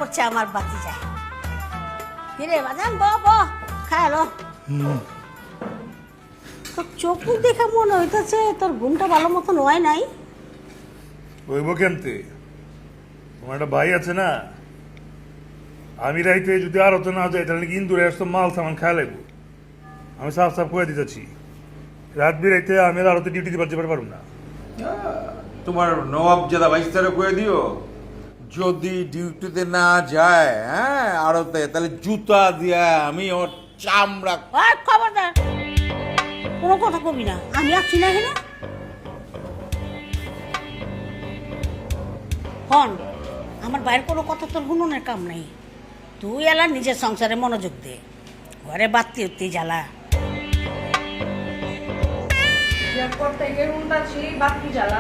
পড়ছে আমার বাতি যায়। কিরে বাজান ব খায়ালো। তোর চোখ দেখে মনে হইতেছে তোর ঘুমটা ভালো মতন হয় নাই। হইব কেমতে? তোমার একটা ভাই আছে না, আমি রাইতে যদি আর হতো না যায় তাহলে কিন্তু আসতো মাল সামান খায় লাগবো। আমি সাফ সাফ করে দিতেছি, রাত বিরাইতে আমি আর আরতে ডিউটি দিবার যেতে পারবো না। তোমার নবাব জাদা বাইস্তারে করে দিও, যদি ডিউটিতে না যায় হ্যাঁ আড়তে তাহলে জুতা দিয়া আমি ওর চামড়া। খবরদার কোনো কথা কবি না, আমি আছি না এখানে। হন আমার বাইরের কোনো কথা তোর গুণনের কাম নাই। তুই এলা নিজের সংসারে মনোযোগ দে, ঘরে বাত্তি উত্তি জ্বালা। থেকে উল্টাছি বাতি জ্বালা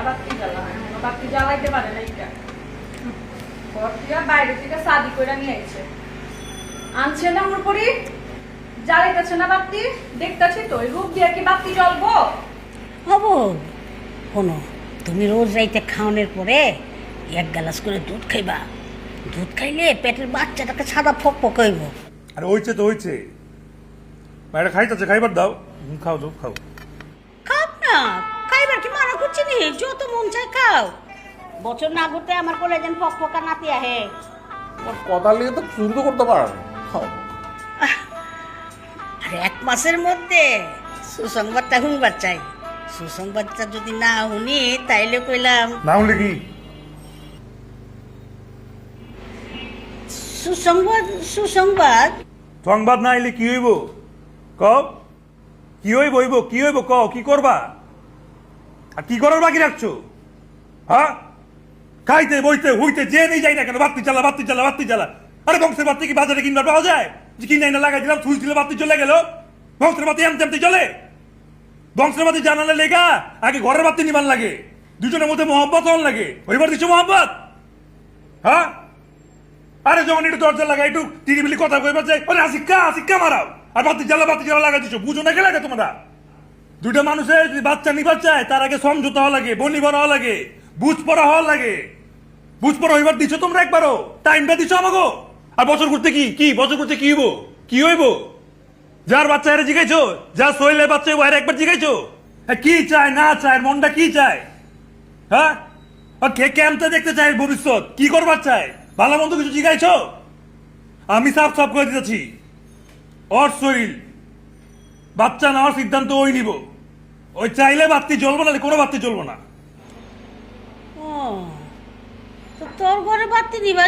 বাতি জ্বালাইতে পারে না। এটা ঘর থেকে বাইরে থেকে শাদি করে নিয়ে আইছে, আনছে না ওর পরি জ্বালাইতেছে না বাতি। দেখতেছি তো রূপ দিয়ে কি বাতি জ্বলবো? হবো শোনো, তুমি রোজ রাইতে খাওয়ানোর পরে এক গ্লাস করে দুধ খাইবা। দুধ খাইলে পেটের বাচ্চাটাকে সাদা ফক ফক হইব। আরে হইছে তো হইছে, বাইরে খাইতেছে, খাইবার দাও। খাও তো খাও। খাও না, খাইবার কি মানা করছি নি? যত মন চায় খাও। বছর না ঘুরতে আমার কোলে যেন ফক ফকা নাতি আহে। কথা লিয়ে তো শুরু তো করতে পারো। আর এক মাসের মধ্যে সুসংবাদটা শুনবার চাই। সুসংবাদটা যদি না শুনি তাইলে কইলাম না হলে কি সুসংবাদ। সুসংবাদ সংবাদ না এলে কি হইব? ক কি হইব? হইব কি হইব? ক কি করবা? আর কি করার বাকি রাখছো? হ্যাঁ, খাইতে বইতে হইতে যে নেই যাই না কেন বাতি জ্বালা বাতি জ্বালা বাতি জ্বালা। আরে বংশের বাতি কি বাজারে কিনবার পাওয়া যায়? যে কিনে না লাগাই দিলাম, সুইচ দিলে বাতি চলে গেল। বংশের বাতি এমতে এমতে চলে। বংশের বাতি জানালে লেগা আগে ঘরের বাতি নিবার লাগে, দুজনের মধ্যে মহব্বত হন লাগে। ওইবার দিচ্ছ মহব্বত? হ্যাঁ, আরে যখন একটু দরজা লাগাই একটু টিরিবিলি কথা কইবার যাই, আরে আসিক্কা আসিক্কা মারাও। আর বাতি জ্বালা লাগাই দিচ্ছ, বুঝো না লাগে তোমরা? দুইটা মানুষের যদি বাচ্চা নিবার চায় তার আগে সমঝোতা হওয়া লাগে, বনিবার হওয়া লাগে, বুঝ পড়া হওয়া লাগে। বুঝ পড়া হইবার দিচ্ছ তোমরা একবারও? টাইমটা দিচ্ছ আমাকে? আর বছর করতে কি বছর করতে কি হইব? কি হইব? যার বাচ্চা এর জিগাইছো, যার শরীরে বাচ্চা হইব এর একবার জিগাইছো কি চায় না চায়, মনটা কি চায়? হ্যাঁ, আর কে কেমতে দেখতে চায় ভবিষ্যৎ, কি করবার চায়, ভালো মন্দ কিছু জিগাইছো? আমি সাফ সাফ করে দিতেছি, ওর শরীর বাচ্চা নেওয়ার সিদ্ধান্ত ওই নিব। ওই চাইলে বাতি জ্বলবো না, কোনো বাতি জ্বলবো না। ও তো তোর ঘরে বাতি দিবা